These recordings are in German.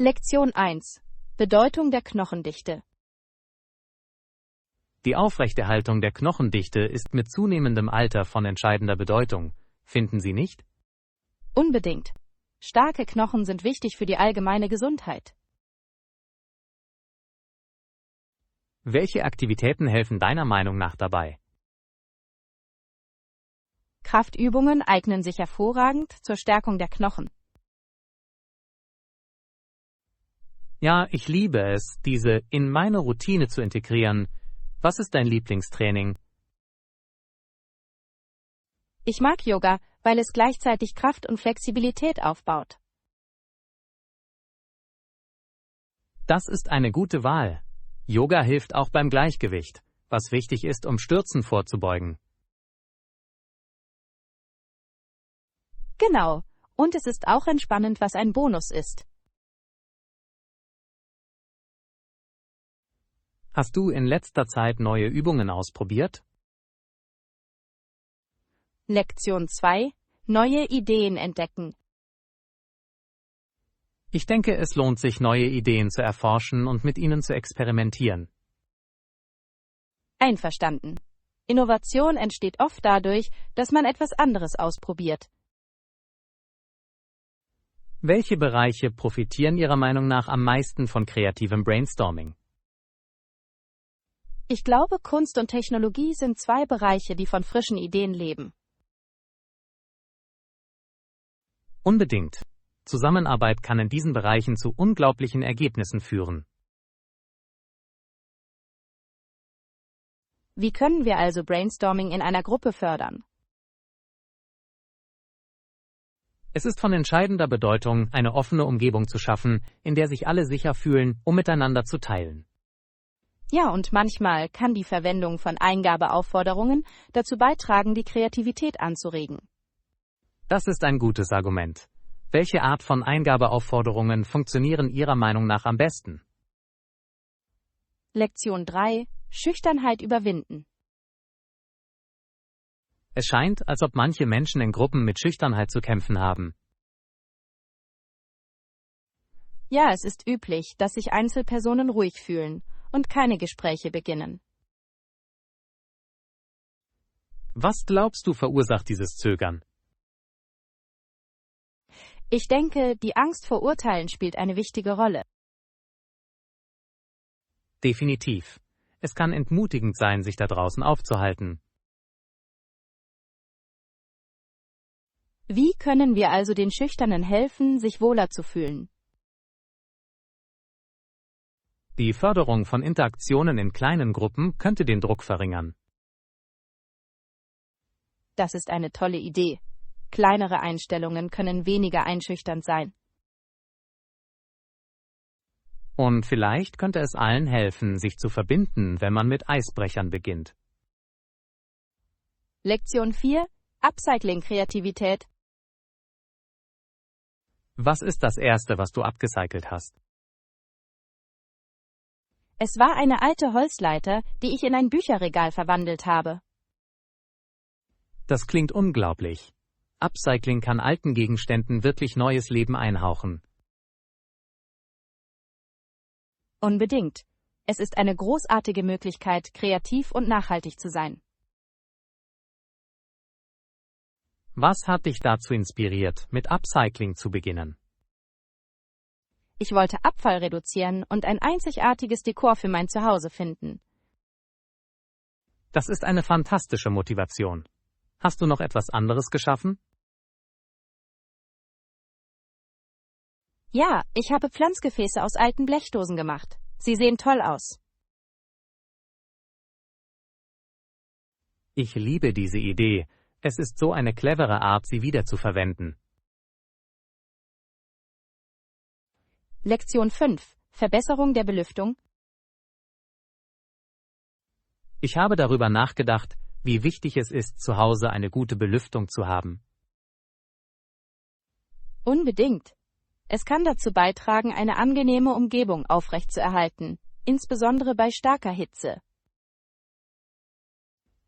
Lektion 1. Bedeutung der Knochendichte. Die Aufrechterhaltung der Knochendichte ist mit zunehmendem Alter von entscheidender Bedeutung. Finden Sie nicht? Unbedingt. Starke Knochen sind wichtig für die allgemeine Gesundheit. Welche Aktivitäten helfen deiner Meinung nach dabei? Kraftübungen eignen sich hervorragend zur Stärkung der Knochen. Ja, ich liebe es, diese in meine Routine zu integrieren. Was ist dein Lieblingstraining? Ich mag Yoga, weil es gleichzeitig Kraft und Flexibilität aufbaut. Das ist eine gute Wahl. Yoga hilft auch beim Gleichgewicht, was wichtig ist, um Stürzen vorzubeugen. Genau. Und es ist auch entspannend, was ein Bonus ist. Hast du in letzter Zeit neue Übungen ausprobiert? Lektion 2. Neue Ideen entdecken. Ich denke, es lohnt sich, neue Ideen zu erforschen und mit ihnen zu experimentieren. Einverstanden. Innovation entsteht oft dadurch, dass man etwas anderes ausprobiert. Welche Bereiche profitieren Ihrer Meinung nach am meisten von kreativem Brainstorming? Ich glaube, Kunst und Technologie sind zwei Bereiche, die von frischen Ideen leben. Unbedingt. Zusammenarbeit kann in diesen Bereichen zu unglaublichen Ergebnissen führen. Wie können wir also Brainstorming in einer Gruppe fördern? Es ist von entscheidender Bedeutung, eine offene Umgebung zu schaffen, in der sich alle sicher fühlen, um miteinander zu teilen. Ja, und manchmal kann die Verwendung von Eingabeaufforderungen dazu beitragen, die Kreativität anzuregen. Das ist ein gutes Argument. Welche Art von Eingabeaufforderungen funktionieren Ihrer Meinung nach am besten? Lektion 3. Schüchternheit überwinden. Es scheint, als ob manche Menschen in Gruppen mit Schüchternheit zu kämpfen haben. Ja, es ist üblich, dass sich Einzelpersonen ruhig fühlen und keine Gespräche beginnen. Was glaubst du verursacht dieses Zögern? Ich denke, die Angst vor Urteilen spielt eine wichtige Rolle. Definitiv. Es kann entmutigend sein, sich da draußen aufzuhalten. Wie können wir also den Schüchternen helfen, sich wohler zu fühlen? Die Förderung von Interaktionen in kleinen Gruppen könnte den Druck verringern. Das ist eine tolle Idee. Kleinere Einstellungen können weniger einschüchternd sein. Und vielleicht könnte es allen helfen, sich zu verbinden, wenn man mit Eisbrechern beginnt. Lektion 4. Upcycling Kreativität. Was ist das Erste, was du upgecycelt hast? Es war eine alte Holzleiter, die ich in ein Bücherregal verwandelt habe. Das klingt unglaublich. Upcycling kann alten Gegenständen wirklich neues Leben einhauchen. Unbedingt. Es ist eine großartige Möglichkeit, kreativ und nachhaltig zu sein. Was hat dich dazu inspiriert, mit Upcycling zu beginnen? Ich wollte Abfall reduzieren und ein einzigartiges Dekor für mein Zuhause finden. Das ist eine fantastische Motivation. Hast du noch etwas anderes geschaffen? Ja, ich habe Pflanzgefäße aus alten Blechdosen gemacht. Sie sehen toll aus. Ich liebe diese Idee. Es ist so eine clevere Art, sie wiederzuverwenden. Lektion 5. Verbesserung der Belüftung. Ich habe darüber nachgedacht, wie wichtig es ist, zu Hause eine gute Belüftung zu haben. Unbedingt. Es kann dazu beitragen, eine angenehme Umgebung aufrechtzuerhalten, insbesondere bei starker Hitze.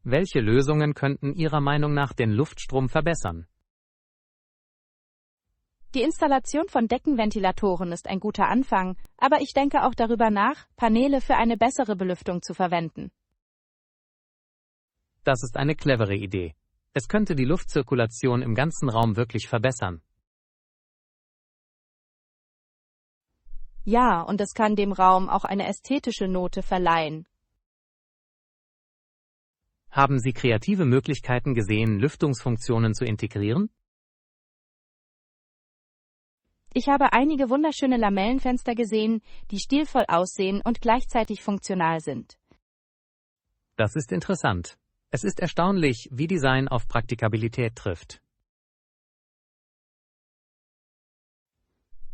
Welche Lösungen könnten Ihrer Meinung nach den Luftstrom verbessern? Die Installation von Deckenventilatoren ist ein guter Anfang, aber ich denke auch darüber nach, Paneele für eine bessere Belüftung zu verwenden. Das ist eine clevere Idee. Es könnte die Luftzirkulation im ganzen Raum wirklich verbessern. Ja, und es kann dem Raum auch eine ästhetische Note verleihen. Haben Sie kreative Möglichkeiten gesehen, Lüftungsfunktionen zu integrieren? Ich habe einige wunderschöne Lamellenfenster gesehen, die stilvoll aussehen und gleichzeitig funktional sind. Das ist interessant. Es ist erstaunlich, wie Design auf Praktikabilität trifft.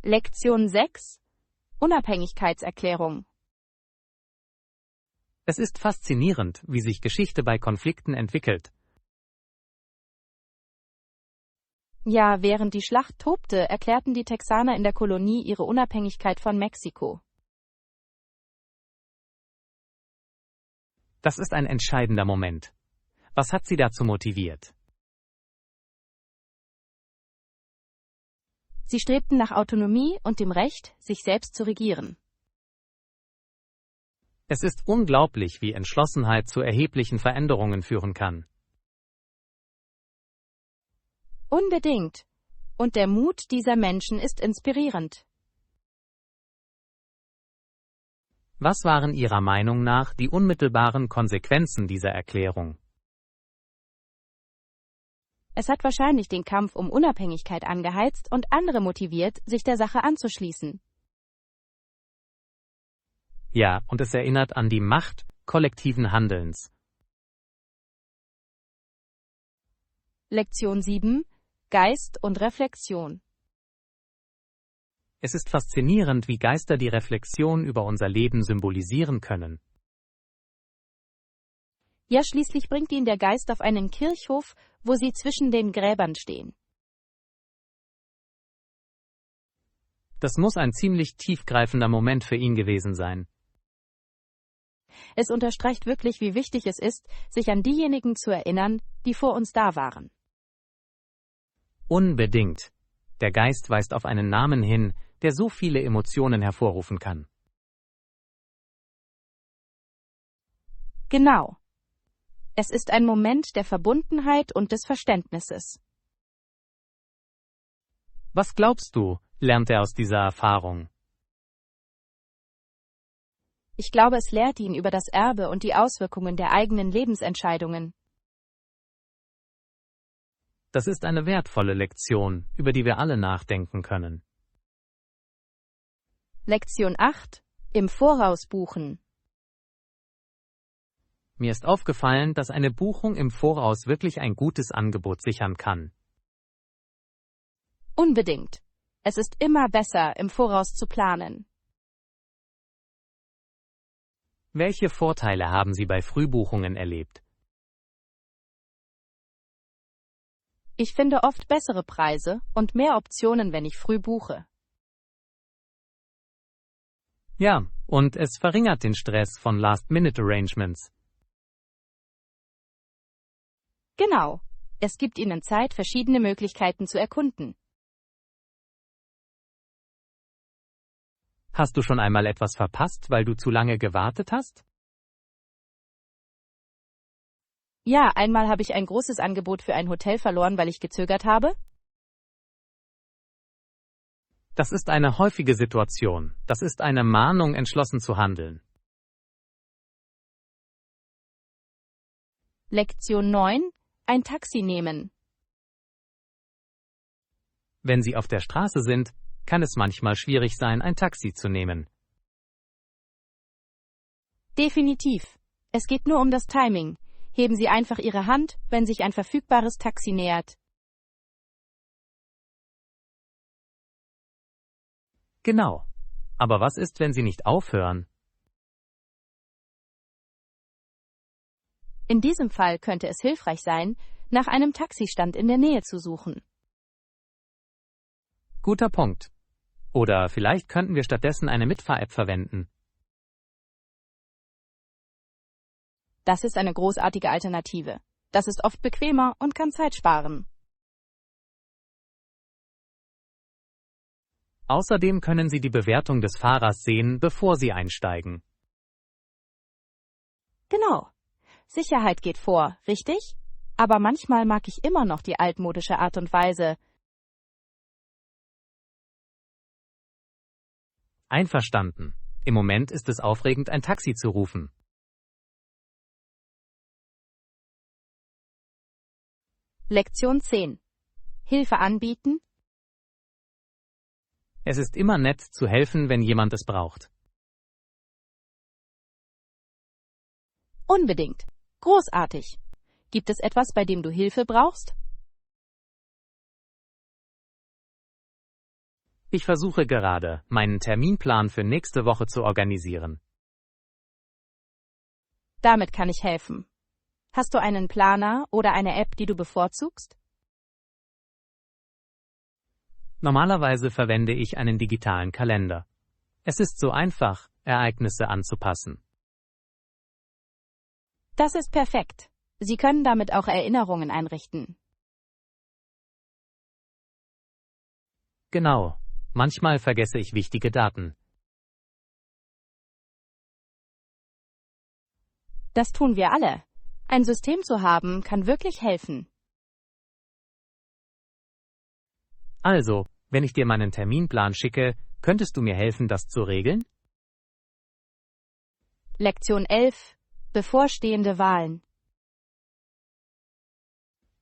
Lektion 6: Unabhängigkeitserklärung. Es ist faszinierend, wie sich Geschichte bei Konflikten entwickelt. Ja, während die Schlacht tobte, erklärten die Texaner in der Kolonie ihre Unabhängigkeit von Mexiko. Das ist ein entscheidender Moment. Was hat Sie dazu motiviert? Sie strebten nach Autonomie und dem Recht, sich selbst zu regieren. Es ist unglaublich, wie Entschlossenheit zu erheblichen Veränderungen führen kann. Unbedingt. Und der Mut dieser Menschen ist inspirierend. Was waren Ihrer Meinung nach die unmittelbaren Konsequenzen dieser Erklärung? Es hat wahrscheinlich den Kampf um Unabhängigkeit angeheizt und andere motiviert, sich der Sache anzuschließen. Ja, und es erinnert an die Macht kollektiven Handelns. Lektion 7: Geist und Reflexion. Es ist faszinierend, wie Geister die Reflexion über unser Leben symbolisieren können. Ja, schließlich bringt ihn der Geist auf einen Kirchhof, wo sie zwischen den Gräbern stehen. Das muss ein ziemlich tiefgreifender Moment für ihn gewesen sein. Es unterstreicht wirklich, wie wichtig es ist, sich an diejenigen zu erinnern, die vor uns da waren. Unbedingt. Der Geist weist auf einen Namen hin, der so viele Emotionen hervorrufen kann. Genau. Es ist ein Moment der Verbundenheit und des Verständnisses. Was glaubst du, lernt er aus dieser Erfahrung? Ich glaube, es lehrt ihn über das Erbe und die Auswirkungen der eigenen Lebensentscheidungen. Das ist eine wertvolle Lektion, über die wir alle nachdenken können. Lektion 8: Im Voraus buchen. Mir ist aufgefallen, dass eine Buchung im Voraus wirklich ein gutes Angebot sichern kann. Unbedingt. Es ist immer besser, im Voraus zu planen. Welche Vorteile haben Sie bei Frühbuchungen erlebt? Ich finde oft bessere Preise und mehr Optionen, wenn ich früh buche. Ja, und es verringert den Stress von Last-Minute-Arrangements. Genau. Es gibt Ihnen Zeit, verschiedene Möglichkeiten zu erkunden. Hast du schon einmal etwas verpasst, weil du zu lange gewartet hast? Ja, einmal habe ich ein großes Angebot für ein Hotel verloren, weil ich gezögert habe. Das ist eine häufige Situation. Das ist eine Mahnung, entschlossen zu handeln. Lektion 9: Ein Taxi nehmen. Wenn Sie auf der Straße sind, kann es manchmal schwierig sein, ein Taxi zu nehmen. Definitiv. Es geht nur um das Timing. Heben Sie einfach Ihre Hand, wenn sich ein verfügbares Taxi nähert. Genau. Aber was ist, wenn Sie nicht aufhören? In diesem Fall könnte es hilfreich sein, nach einem Taxistand in der Nähe zu suchen. Guter Punkt. Oder vielleicht könnten wir stattdessen eine Mitfahr-App verwenden. Das ist eine großartige Alternative. Das ist oft bequemer und kann Zeit sparen. Außerdem können Sie die Bewertung des Fahrers sehen, bevor Sie einsteigen. Genau. Sicherheit geht vor, richtig? Aber manchmal mag ich immer noch die altmodische Art und Weise. Einverstanden. Im Moment ist es aufregend, ein Taxi zu rufen. Lektion 10. Hilfe anbieten? Es ist immer nett, zu helfen, wenn jemand es braucht. Unbedingt. Großartig. Gibt es etwas, bei dem du Hilfe brauchst? Ich versuche gerade, meinen Terminplan für nächste Woche zu organisieren. Damit kann ich helfen. Hast du einen Planer oder eine App, die du bevorzugst? Normalerweise verwende ich einen digitalen Kalender. Es ist so einfach, Ereignisse anzupassen. Das ist perfekt. Sie können damit auch Erinnerungen einrichten. Genau. Manchmal vergesse ich wichtige Daten. Das tun wir alle. Ein System zu haben, kann wirklich helfen. Also, wenn ich dir meinen Terminplan schicke, könntest du mir helfen, das zu regeln? Lektion 11. Bevorstehende Wahlen.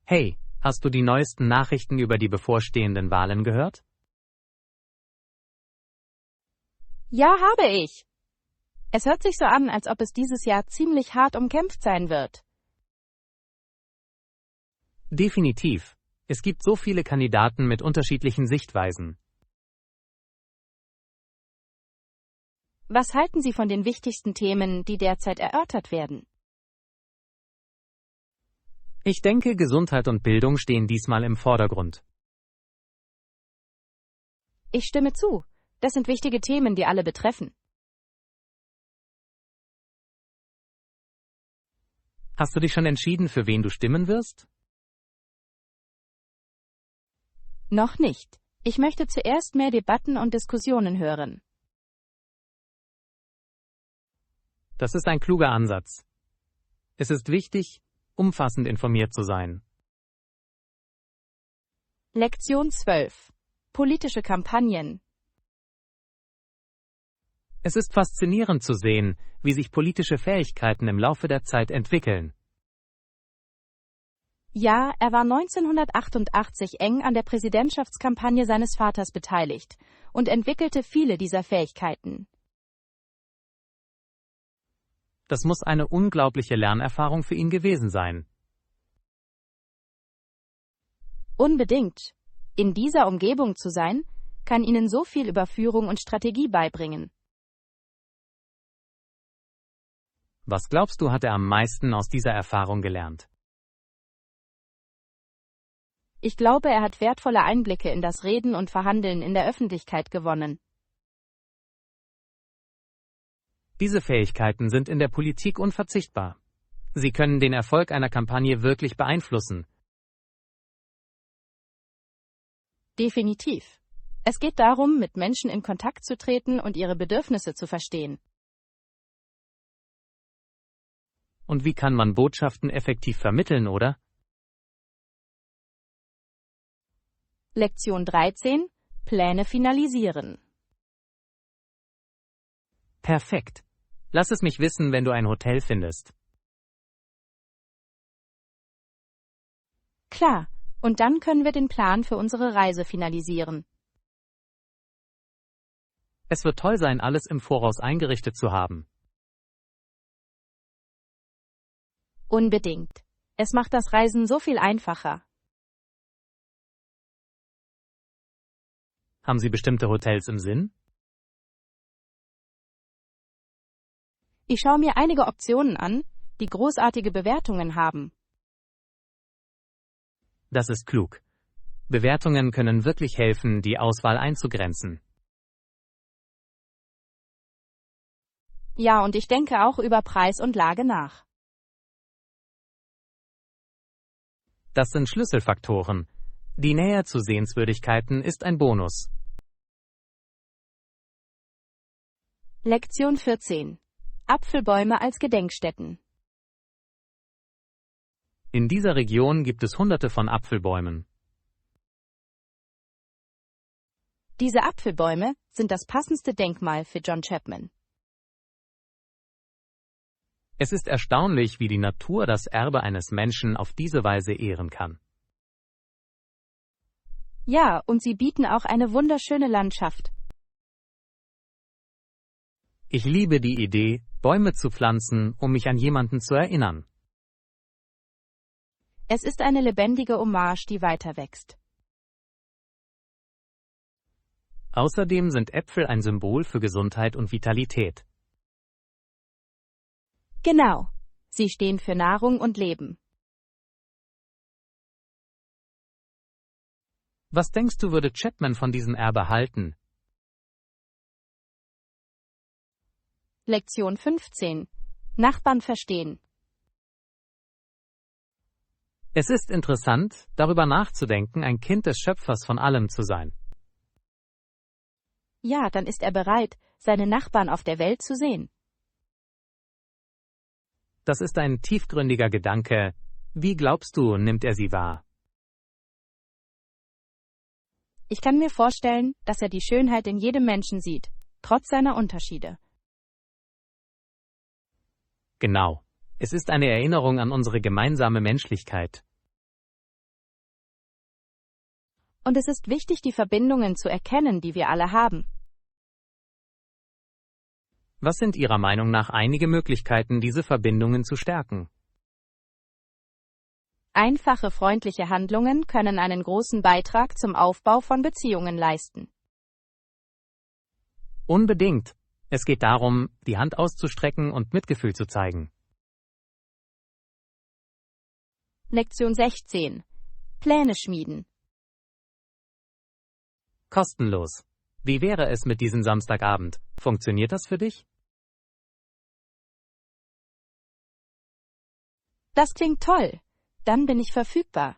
Hey, hast du die neuesten Nachrichten über die bevorstehenden Wahlen gehört? Ja, habe ich. Es hört sich so an, als ob es dieses Jahr ziemlich hart umkämpft sein wird. Definitiv. Es gibt so viele Kandidaten mit unterschiedlichen Sichtweisen. Was halten Sie von den wichtigsten Themen, die derzeit erörtert werden? Ich denke, Gesundheit und Bildung stehen diesmal im Vordergrund. Ich stimme zu. Das sind wichtige Themen, die alle betreffen. Hast du dich schon entschieden, für wen du stimmen wirst? Noch nicht. Ich möchte zuerst mehr Debatten und Diskussionen hören. Das ist ein kluger Ansatz. Es ist wichtig, umfassend informiert zu sein. Lektion 12. Politische Kampagnen. Es ist faszinierend zu sehen, wie sich politische Fähigkeiten im Laufe der Zeit entwickeln. Ja, er war 1988 eng an der Präsidentschaftskampagne seines Vaters beteiligt und entwickelte viele dieser Fähigkeiten. Das muss eine unglaubliche Lernerfahrung für ihn gewesen sein. Unbedingt. In dieser Umgebung zu sein, kann Ihnen so viel über Führung und Strategie beibringen. Was glaubst du, hat er am meisten aus dieser Erfahrung gelernt? Ich glaube, er hat wertvolle Einblicke in das Reden und Verhandeln in der Öffentlichkeit gewonnen. Diese Fähigkeiten sind in der Politik unverzichtbar. Sie können den Erfolg einer Kampagne wirklich beeinflussen. Definitiv. Es geht darum, mit Menschen in Kontakt zu treten und ihre Bedürfnisse zu verstehen. Und wie kann man Botschaften effektiv vermitteln, oder? Lektion 13. Pläne finalisieren. Perfekt. Lass es mich wissen, wenn du ein Hotel findest. Klar, und dann können wir den Plan für unsere Reise finalisieren. Es wird toll sein, alles im Voraus eingerichtet zu haben. Unbedingt. Es macht das Reisen so viel einfacher. Haben Sie bestimmte Hotels im Sinn? Ich schaue mir einige Optionen an, die großartige Bewertungen haben. Das ist klug. Bewertungen können wirklich helfen, die Auswahl einzugrenzen. Ja, und ich denke auch über Preis und Lage nach. Das sind Schlüsselfaktoren. Die Nähe zu Sehenswürdigkeiten ist ein Bonus. Lektion 14. Apfelbäume als Gedenkstätten. In dieser Region gibt es Hunderte von Apfelbäumen. Diese Apfelbäume sind das passendste Denkmal für John Chapman. Es ist erstaunlich, wie die Natur das Erbe eines Menschen auf diese Weise ehren kann. Ja, und sie bieten auch eine wunderschöne Landschaft. Ich liebe die Idee, Bäume zu pflanzen, um mich an jemanden zu erinnern. Es ist eine lebendige Hommage, die weiter wächst. Außerdem sind Äpfel ein Symbol für Gesundheit und Vitalität. Genau. Sie stehen für Nahrung und Leben. Was denkst du, würde Chapman von diesem Erbe halten? Lektion 15. Nachbarn verstehen. Es ist interessant, darüber nachzudenken, ein Kind des Schöpfers von allem zu sein. Ja, dann ist er bereit, seine Nachbarn auf der Welt zu sehen. Das ist ein tiefgründiger Gedanke. Wie glaubst du, nimmt er sie wahr? Ich kann mir vorstellen, dass er die Schönheit in jedem Menschen sieht, trotz seiner Unterschiede. Genau. Es ist eine Erinnerung an unsere gemeinsame Menschlichkeit. Und es ist wichtig, die Verbindungen zu erkennen, die wir alle haben. Was sind Ihrer Meinung nach einige Möglichkeiten, diese Verbindungen zu stärken? Einfache, freundliche Handlungen können einen großen Beitrag zum Aufbau von Beziehungen leisten. Unbedingt. Es geht darum, die Hand auszustrecken und Mitgefühl zu zeigen. Lektion 16. Pläne schmieden. Kostenlos. Wie wäre es mit diesem Samstagabend? Funktioniert das für dich? Das klingt toll. Dann bin ich verfügbar.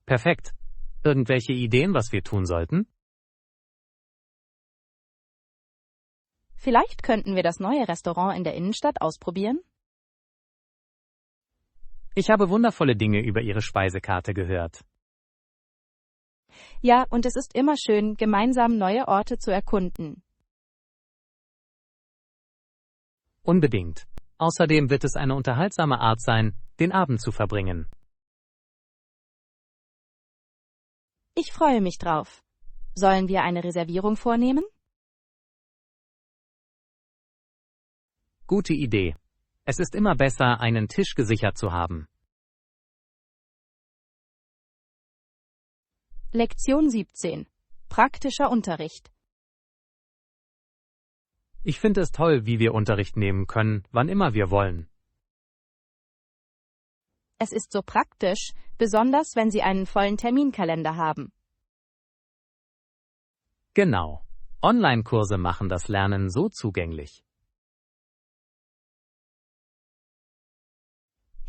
Perfekt. Irgendwelche Ideen, was wir tun sollten? Vielleicht könnten wir das neue Restaurant in der Innenstadt ausprobieren? Ich habe wundervolle Dinge über Ihre Speisekarte gehört. Ja, und es ist immer schön, gemeinsam neue Orte zu erkunden. Unbedingt. Außerdem wird es eine unterhaltsame Art sein, den Abend zu verbringen. Ich freue mich drauf. Sollen wir eine Reservierung vornehmen? Gute Idee. Es ist immer besser, einen Tisch gesichert zu haben. Lektion 17. Praktischer Unterricht. Ich finde es toll, wie wir Unterricht nehmen können, wann immer wir wollen. Es ist so praktisch, besonders wenn Sie einen vollen Terminkalender haben. Genau. Online-Kurse machen das Lernen so zugänglich.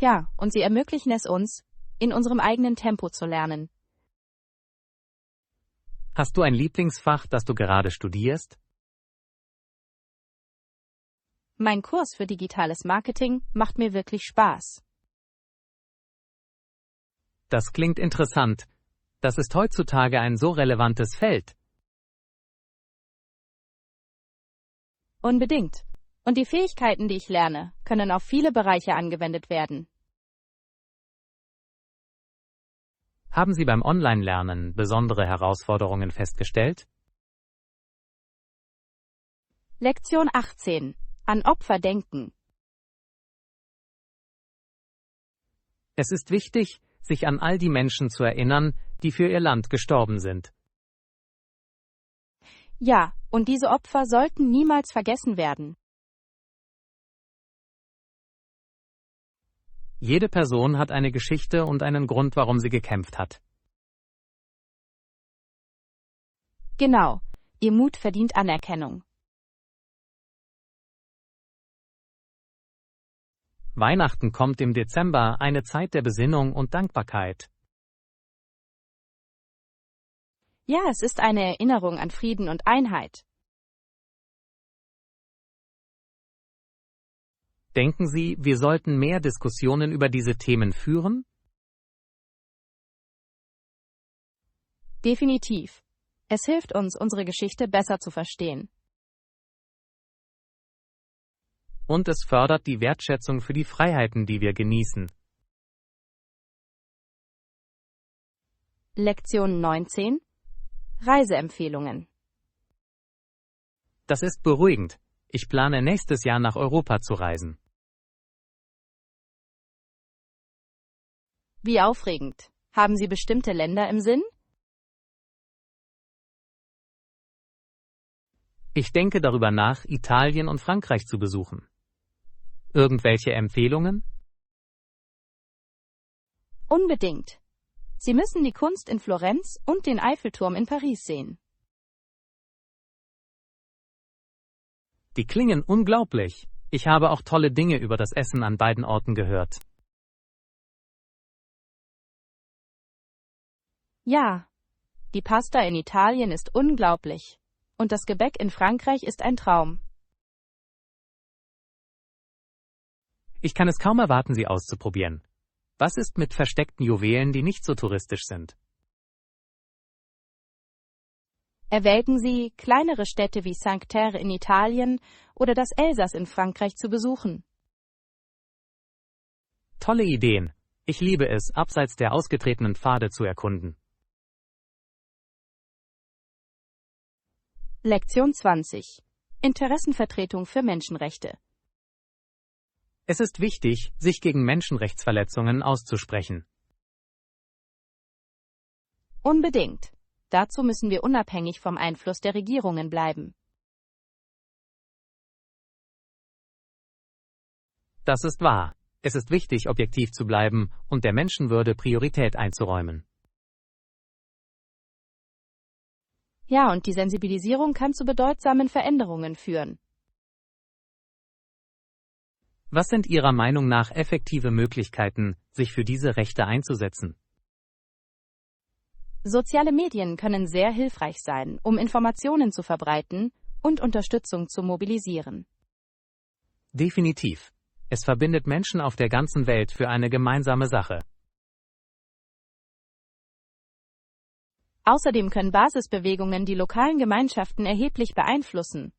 Ja, und sie ermöglichen es uns, in unserem eigenen Tempo zu lernen. Hast du ein Lieblingsfach, das du gerade studierst? Mein Kurs für digitales Marketing macht mir wirklich Spaß. Das klingt interessant. Das ist heutzutage ein so relevantes Feld. Unbedingt. Und die Fähigkeiten, die ich lerne, können auf viele Bereiche angewendet werden. Haben Sie beim Online-Lernen besondere Herausforderungen festgestellt? Lektion 18. An Opfer denken. Es ist wichtig, sich an all die Menschen zu erinnern, die für ihr Land gestorben sind. Ja, und diese Opfer sollten niemals vergessen werden. Jede Person hat eine Geschichte und einen Grund, warum sie gekämpft hat. Genau, ihr Mut verdient Anerkennung. Weihnachten kommt im Dezember, eine Zeit der Besinnung und Dankbarkeit. Ja, es ist eine Erinnerung an Frieden und Einheit. Denken Sie, wir sollten mehr Diskussionen über diese Themen führen? Definitiv. Es hilft uns, unsere Geschichte besser zu verstehen. Und es fördert die Wertschätzung für die Freiheiten, die wir genießen. Lektion 19. Reiseempfehlungen. Das ist beruhigend. Ich plane nächstes Jahr nach Europa zu reisen. Wie aufregend. Haben Sie bestimmte Länder im Sinn? Ich denke darüber nach, Italien und Frankreich zu besuchen. Irgendwelche Empfehlungen? Unbedingt. Sie müssen die Kunst in Florenz und den Eiffelturm in Paris sehen. Die klingen unglaublich. Ich habe auch tolle Dinge über das Essen an beiden Orten gehört. Ja, die Pasta in Italien ist unglaublich. Und das Gebäck in Frankreich ist ein Traum. Ich kann es kaum erwarten, sie auszuprobieren. Was ist mit versteckten Juwelen, die nicht so touristisch sind? Erwägen Sie, kleinere Städte wie Saint-Terre in Italien oder das Elsass in Frankreich zu besuchen. Tolle Ideen. Ich liebe es, abseits der ausgetretenen Pfade zu erkunden. Lektion 20. Interessenvertretung für Menschenrechte. Es ist wichtig, sich gegen Menschenrechtsverletzungen auszusprechen. Unbedingt. Dazu müssen wir unabhängig vom Einfluss der Regierungen bleiben. Das ist wahr. Es ist wichtig, objektiv zu bleiben und der Menschenwürde Priorität einzuräumen. Ja, und die Sensibilisierung kann zu bedeutsamen Veränderungen führen. Was sind Ihrer Meinung nach effektive Möglichkeiten, sich für diese Rechte einzusetzen? Soziale Medien können sehr hilfreich sein, um Informationen zu verbreiten und Unterstützung zu mobilisieren. Definitiv. Es verbindet Menschen auf der ganzen Welt für eine gemeinsame Sache. Außerdem können Basisbewegungen die lokalen Gemeinschaften erheblich beeinflussen.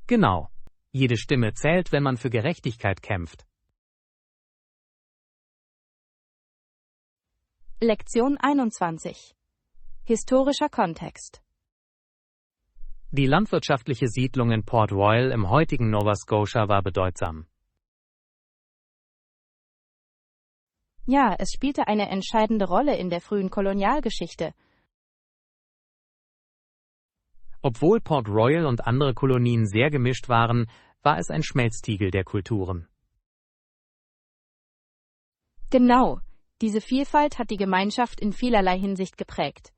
Genau. Jede Stimme zählt, wenn man für Gerechtigkeit kämpft. Lektion 21. Historischer Kontext. Die landwirtschaftliche Siedlung in Port Royal im heutigen Nova Scotia war bedeutsam. Ja, es spielte eine entscheidende Rolle in der frühen Kolonialgeschichte. Obwohl Port Royal und andere Kolonien sehr gemischt waren, war es ein Schmelztiegel der Kulturen. Genau, diese Vielfalt hat die Gemeinschaft in vielerlei Hinsicht geprägt.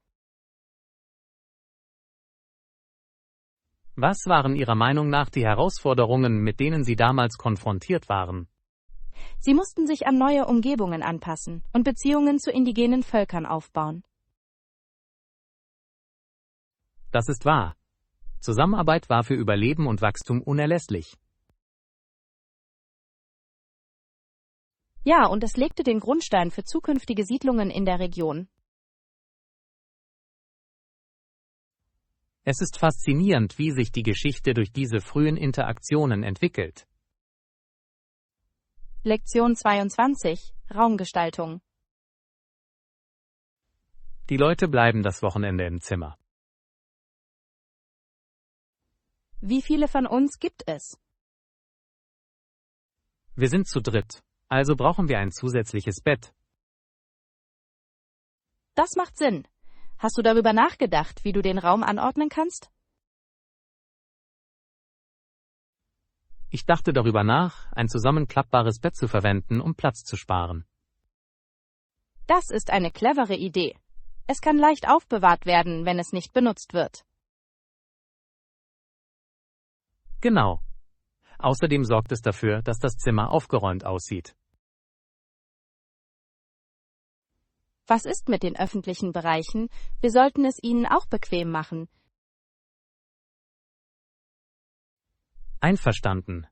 Was waren Ihrer Meinung nach die Herausforderungen, mit denen Sie damals konfrontiert waren? Sie mussten sich an neue Umgebungen anpassen und Beziehungen zu indigenen Völkern aufbauen. Das ist wahr. Zusammenarbeit war für Überleben und Wachstum unerlässlich. Ja, und es legte den Grundstein für zukünftige Siedlungen in der Region. Es ist faszinierend, wie sich die Geschichte durch diese frühen Interaktionen entwickelt. Lektion 22. Raumgestaltung. Die Leute bleiben das Wochenende im Zimmer. Wie viele von uns gibt es? Wir sind zu dritt, also brauchen wir ein zusätzliches Bett. Das macht Sinn. Hast du darüber nachgedacht, wie du den Raum anordnen kannst? Ich dachte darüber nach, ein zusammenklappbares Bett zu verwenden, um Platz zu sparen. Das ist eine clevere Idee. Es kann leicht aufbewahrt werden, wenn es nicht benutzt wird. Genau. Außerdem sorgt es dafür, dass das Zimmer aufgeräumt aussieht. Was ist mit den öffentlichen Bereichen? Wir sollten es ihnen auch bequem machen. Einverstanden.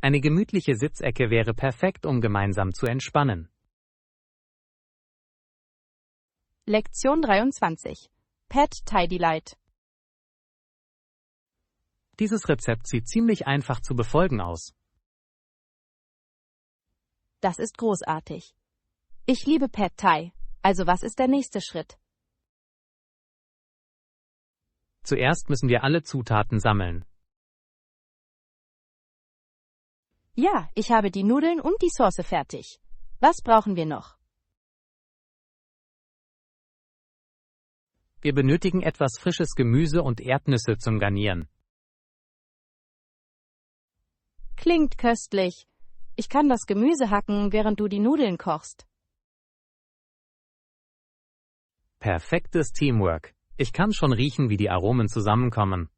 Eine gemütliche Sitzecke wäre perfekt, um gemeinsam zu entspannen. Lektion 23. Pad Thai Delight. Dieses Rezept sieht ziemlich einfach zu befolgen aus. Das ist großartig. Ich liebe Pad Thai. Also was ist der nächste Schritt? Zuerst müssen wir alle Zutaten sammeln. Ja, ich habe die Nudeln und die Sauce fertig. Was brauchen wir noch? Wir benötigen etwas frisches Gemüse und Erdnüsse zum Garnieren. Klingt köstlich. Ich kann das Gemüse hacken, während du die Nudeln kochst. Perfektes Teamwork. Ich kann schon riechen, wie die Aromen zusammenkommen.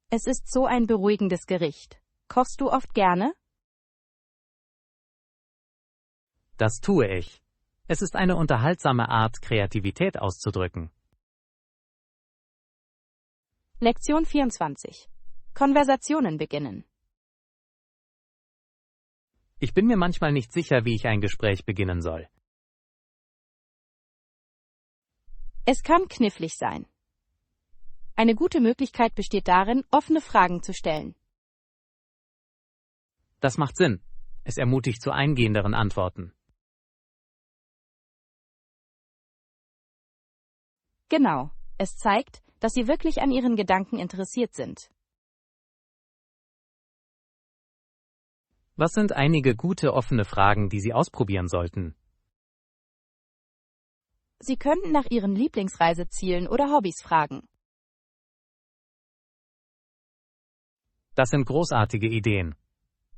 Es ist so ein beruhigendes Gericht. Kochst du oft gerne? Das tue ich. Es ist eine unterhaltsame Art, Kreativität auszudrücken. Lektion 24. Konversationen beginnen. Ich bin mir manchmal nicht sicher, wie ich ein Gespräch beginnen soll. Es kann knifflig sein. Eine gute Möglichkeit besteht darin, offene Fragen zu stellen. Das macht Sinn. Es ermutigt zu eingehenderen Antworten. Genau. Es zeigt, dass Sie wirklich an Ihren Gedanken interessiert sind. Was sind einige gute offene Fragen, die Sie ausprobieren sollten? Sie könnten nach Ihren Lieblingsreisezielen oder Hobbys fragen. Das sind großartige Ideen.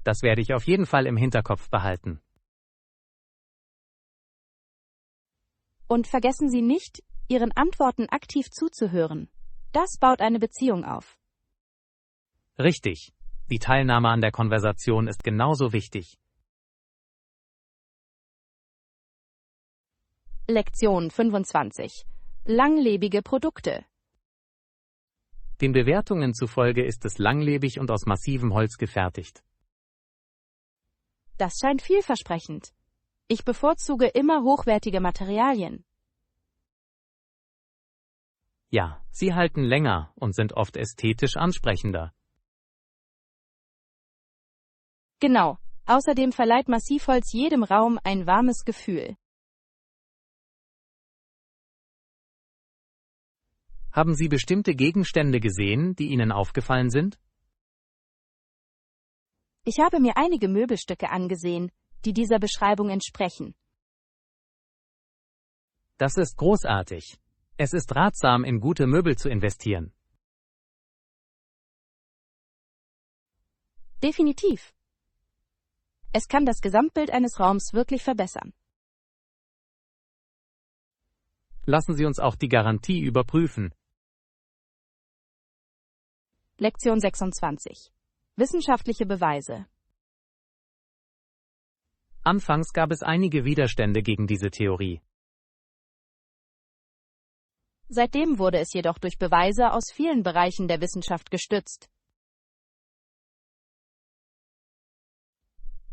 Das werde ich auf jeden Fall im Hinterkopf behalten. Und vergessen Sie nicht, Ihren Antworten aktiv zuzuhören. Das baut eine Beziehung auf. Richtig. Die Teilnahme an der Konversation ist genauso wichtig. Lektion 25. Langlebige Produkte. Den Bewertungen zufolge ist es langlebig und aus massivem Holz gefertigt. Das scheint vielversprechend. Ich bevorzuge immer hochwertige Materialien. Ja, sie halten länger und sind oft ästhetisch ansprechender. Genau. Außerdem verleiht Massivholz jedem Raum ein warmes Gefühl. Haben Sie bestimmte Gegenstände gesehen, die Ihnen aufgefallen sind? Ich habe mir einige Möbelstücke angesehen, die dieser Beschreibung entsprechen. Das ist großartig. Es ist ratsam, in gute Möbel zu investieren. Definitiv. Es kann das Gesamtbild eines Raums wirklich verbessern. Lassen Sie uns auch die Garantie überprüfen. Lektion 26. Wissenschaftliche Beweise. Anfangs gab es einige Widerstände gegen diese Theorie. Seitdem wurde es jedoch durch Beweise aus vielen Bereichen der Wissenschaft gestützt.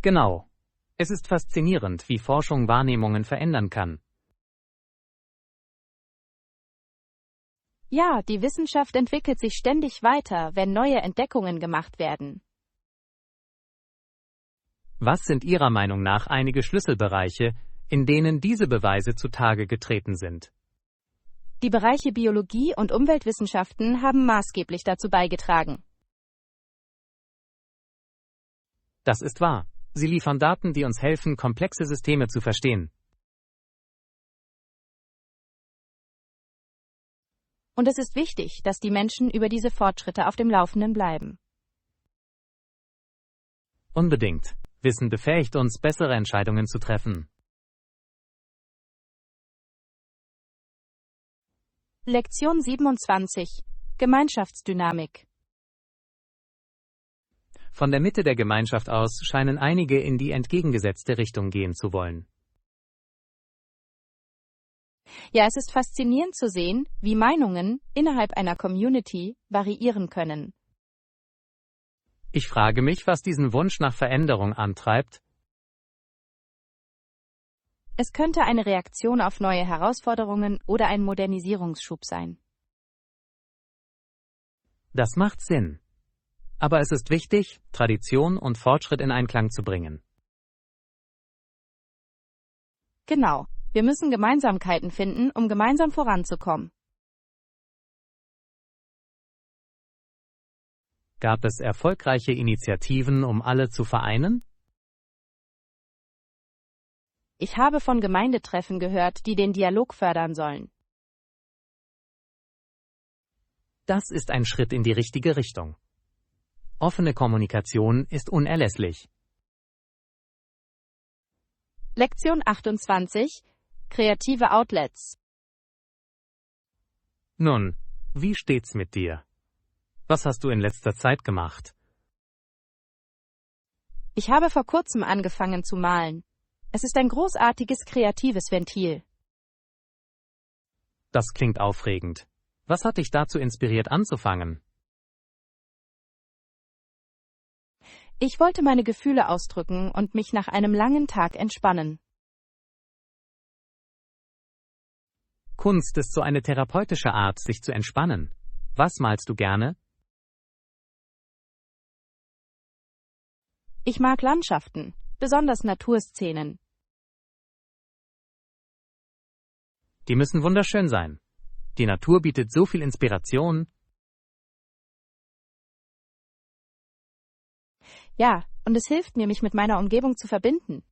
Genau. Es ist faszinierend, wie Forschung Wahrnehmungen verändern kann. Ja, die Wissenschaft entwickelt sich ständig weiter, wenn neue Entdeckungen gemacht werden. Was sind Ihrer Meinung nach einige Schlüsselbereiche, in denen diese Beweise zutage getreten sind? Die Bereiche Biologie und Umweltwissenschaften haben maßgeblich dazu beigetragen. Das ist wahr. Sie liefern Daten, die uns helfen, komplexe Systeme zu verstehen. Und es ist wichtig, dass die Menschen über diese Fortschritte auf dem Laufenden bleiben. Unbedingt. Wissen befähigt uns, bessere Entscheidungen zu treffen. Lektion 27. Gemeinschaftsdynamik. Von der Mitte der Gemeinschaft aus scheinen einige in die entgegengesetzte Richtung gehen zu wollen. Ja, es ist faszinierend zu sehen, wie Meinungen innerhalb einer Community variieren können. Ich frage mich, was diesen Wunsch nach Veränderung antreibt. Es könnte eine Reaktion auf neue Herausforderungen oder ein Modernisierungsschub sein. Das macht Sinn. Aber es ist wichtig, Tradition und Fortschritt in Einklang zu bringen. Genau, wir müssen Gemeinsamkeiten finden, um gemeinsam voranzukommen. Gab es erfolgreiche Initiativen, um alle zu vereinen? Ich habe von Gemeindetreffen gehört, die den Dialog fördern sollen. Das ist ein Schritt in die richtige Richtung. Offene Kommunikation ist unerlässlich. Lektion 28: Kreative Outlets. Nun, wie steht's mit dir? Was hast du in letzter Zeit gemacht? Ich habe vor kurzem angefangen zu malen. Es ist ein großartiges kreatives Ventil. Das klingt aufregend. Was hat dich dazu inspiriert, anzufangen? Ich wollte meine Gefühle ausdrücken und mich nach einem langen Tag entspannen. Kunst ist so eine therapeutische Art, sich zu entspannen. Was malst du gerne? Ich mag Landschaften, besonders Naturszenen. Die müssen wunderschön sein. Die Natur bietet so viel Inspiration. Ja, und es hilft mir, mich mit meiner Umgebung zu verbinden.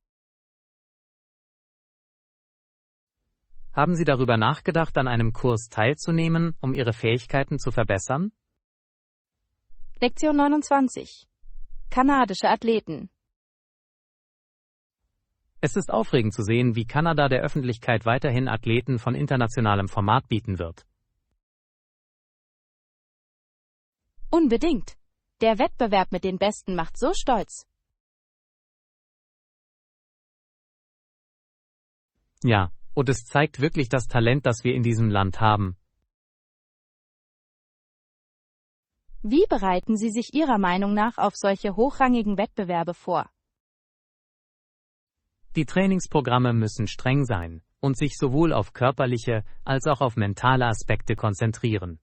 Haben Sie darüber nachgedacht, an einem Kurs teilzunehmen, um Ihre Fähigkeiten zu verbessern? Lektion 29: Kanadische Athleten. Es ist aufregend zu sehen, wie Kanada der Öffentlichkeit weiterhin Athleten von internationalem Format bieten wird. Unbedingt. Der Wettbewerb mit den Besten macht so stolz. Ja, und es zeigt wirklich das Talent, das wir in diesem Land haben. Wie bereiten Sie sich Ihrer Meinung nach auf solche hochrangigen Wettbewerbe vor? Die Trainingsprogramme müssen streng sein und sich sowohl auf körperliche als auch auf mentale Aspekte konzentrieren.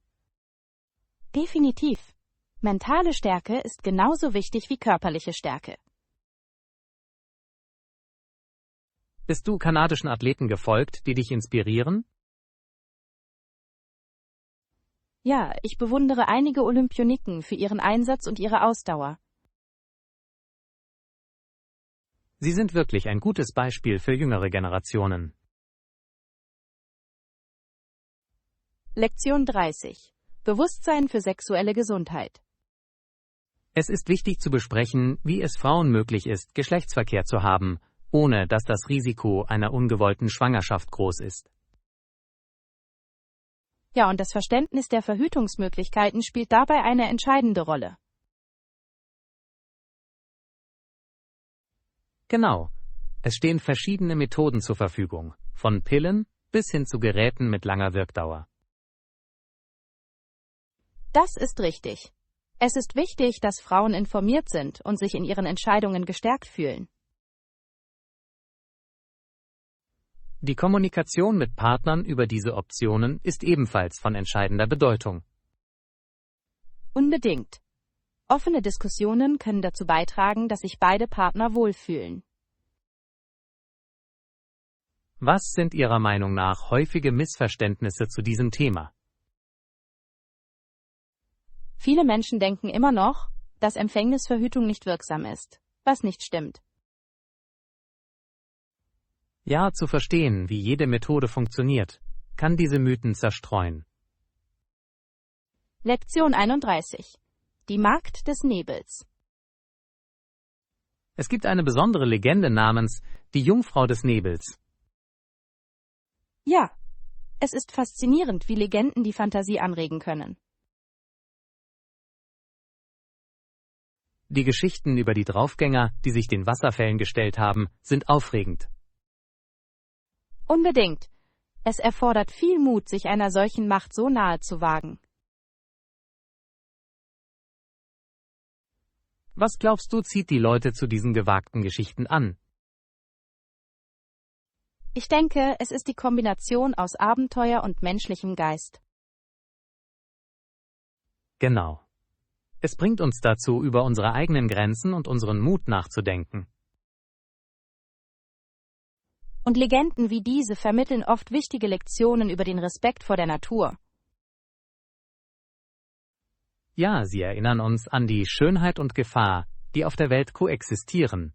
Definitiv. Mentale Stärke ist genauso wichtig wie körperliche Stärke. Bist du kanadischen Athleten gefolgt, die dich inspirieren? Ja, ich bewundere einige Olympioniken für ihren Einsatz und ihre Ausdauer. Sie sind wirklich ein gutes Beispiel für jüngere Generationen. Lektion 30: Bewusstsein für sexuelle Gesundheit. Es ist wichtig zu besprechen, wie es Frauen möglich ist, Geschlechtsverkehr zu haben, ohne dass das Risiko einer ungewollten Schwangerschaft groß ist. Ja, und das Verständnis der Verhütungsmöglichkeiten spielt dabei eine entscheidende Rolle. Genau. Es stehen verschiedene Methoden zur Verfügung, von Pillen bis hin zu Geräten mit langer Wirkdauer. Das ist richtig. Es ist wichtig, dass Frauen informiert sind und sich in ihren Entscheidungen gestärkt fühlen. Die Kommunikation mit Partnern über diese Optionen ist ebenfalls von entscheidender Bedeutung. Unbedingt. Offene Diskussionen können dazu beitragen, dass sich beide Partner wohlfühlen. Was sind Ihrer Meinung nach häufige Missverständnisse zu diesem Thema? Viele Menschen denken immer noch, dass Empfängnisverhütung nicht wirksam ist, was nicht stimmt. Ja, zu verstehen, wie jede Methode funktioniert, kann diese Mythen zerstreuen. Lektion 31: Die Magd des Nebels. Es gibt eine besondere Legende namens die Jungfrau des Nebels. Ja, es ist faszinierend, wie Legenden die Fantasie anregen können. Die Geschichten über die Draufgänger, die sich den Wasserfällen gestellt haben, sind aufregend. Unbedingt. Es erfordert viel Mut, sich einer solchen Macht so nahe zu wagen. Was glaubst du, zieht die Leute zu diesen gewagten Geschichten an? Ich denke, es ist die Kombination aus Abenteuer und menschlichem Geist. Genau. Es bringt uns dazu, über unsere eigenen Grenzen und unseren Mut nachzudenken. Und Legenden wie diese vermitteln oft wichtige Lektionen über den Respekt vor der Natur. Ja, sie erinnern uns an die Schönheit und Gefahr, die auf der Welt koexistieren.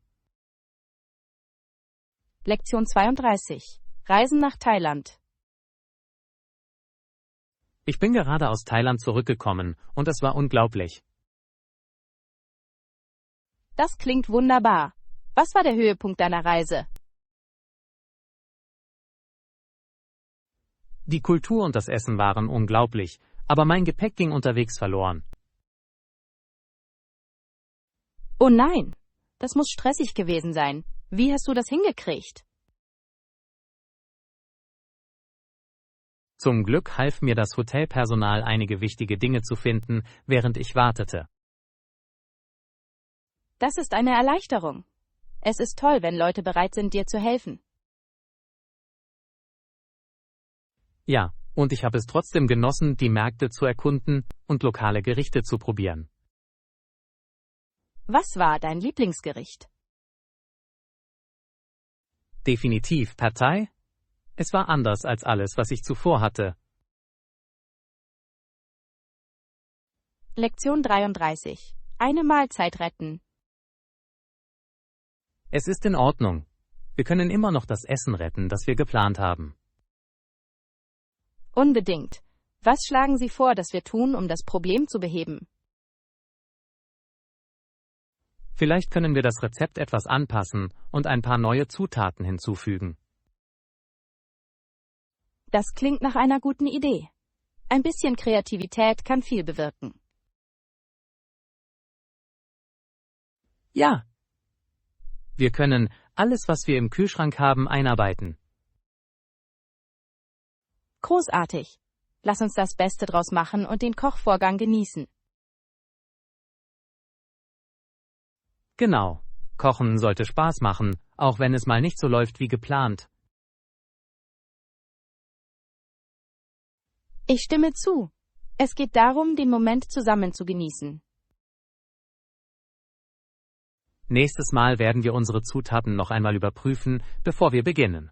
Lektion 32. Reisen nach Thailand. Ich bin gerade aus Thailand zurückgekommen und es war unglaublich. Das klingt wunderbar. Was war der Höhepunkt deiner Reise? Die Kultur und das Essen waren unglaublich, aber mein Gepäck ging unterwegs verloren. Oh nein, das muss stressig gewesen sein. Wie hast du das hingekriegt? Zum Glück half mir das Hotelpersonal, einige wichtige Dinge zu finden, während ich wartete. Das ist eine Erleichterung. Es ist toll, wenn Leute bereit sind, dir zu helfen. Ja, und ich habe es trotzdem genossen, die Märkte zu erkunden und lokale Gerichte zu probieren. Was war dein Lieblingsgericht? Definitiv Pad Thai. Es war anders als alles, was ich zuvor hatte. Lektion 33. Eine Mahlzeit retten. Es ist in Ordnung. Wir können immer noch das Essen retten, das wir geplant haben. Unbedingt. Was schlagen Sie vor, dass wir tun, um das Problem zu beheben? Vielleicht können wir das Rezept etwas anpassen und ein paar neue Zutaten hinzufügen. Das klingt nach einer guten Idee. Ein bisschen Kreativität kann viel bewirken. Ja. Wir können alles, was wir im Kühlschrank haben, einarbeiten. Großartig. Lass uns das Beste draus machen und den Kochvorgang genießen. Genau. Kochen sollte Spaß machen, auch wenn es mal nicht so läuft wie geplant. Ich stimme zu. Es geht darum, den Moment zusammen zu genießen. Nächstes Mal werden wir unsere Zutaten noch einmal überprüfen, bevor wir beginnen.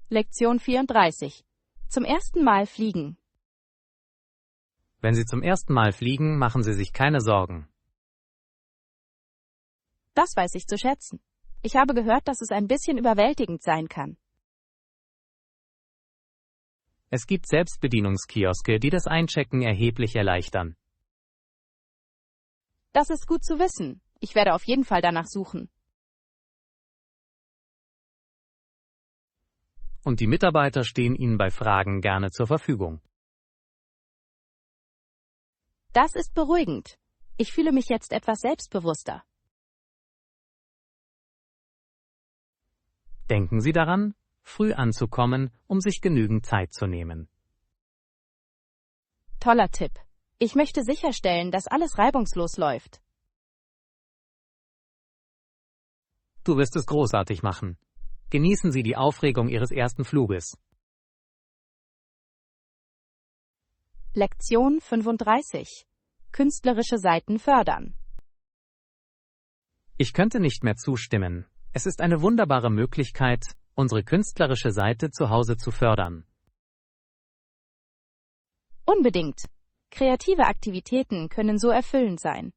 Lektion 34. Zum ersten Mal fliegen. Wenn Sie zum ersten Mal fliegen, machen Sie sich keine Sorgen. Das weiß ich zu schätzen. Ich habe gehört, dass es ein bisschen überwältigend sein kann. Es gibt Selbstbedienungskioske, die das Einchecken erheblich erleichtern. Das ist gut zu wissen. Ich werde auf jeden Fall danach suchen. Und die Mitarbeiter stehen Ihnen bei Fragen gerne zur Verfügung. Das ist beruhigend. Ich fühle mich jetzt etwas selbstbewusster. Denken Sie daran, früh anzukommen, um sich genügend Zeit zu nehmen. Toller Tipp. Ich möchte sicherstellen, dass alles reibungslos läuft. Du wirst es großartig machen. Genießen Sie die Aufregung Ihres ersten Fluges. Lektion 35. Künstlerische Seiten fördern. Ich könnte nicht mehr zustimmen. Es ist eine wunderbare Möglichkeit, unsere künstlerische Seite zu Hause zu fördern. Unbedingt. Kreative Aktivitäten können so erfüllend sein.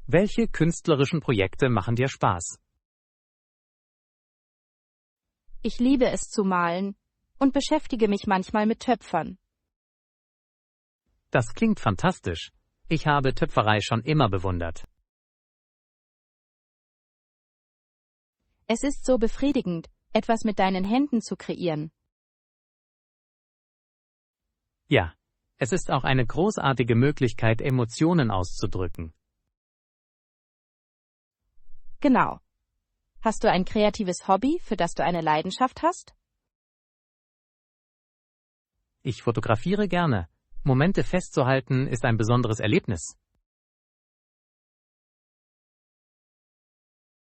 Welche künstlerischen Projekte machen dir Spaß? Ich liebe es zu malen und beschäftige mich manchmal mit Töpfern. Das klingt fantastisch. Ich habe Töpferei schon immer bewundert. Es ist so befriedigend, etwas mit deinen Händen zu kreieren. Ja, es ist auch eine großartige Möglichkeit, Emotionen auszudrücken. Genau. Hast du ein kreatives Hobby, für das du eine Leidenschaft hast? Ich fotografiere gerne. Momente festzuhalten ist ein besonderes Erlebnis.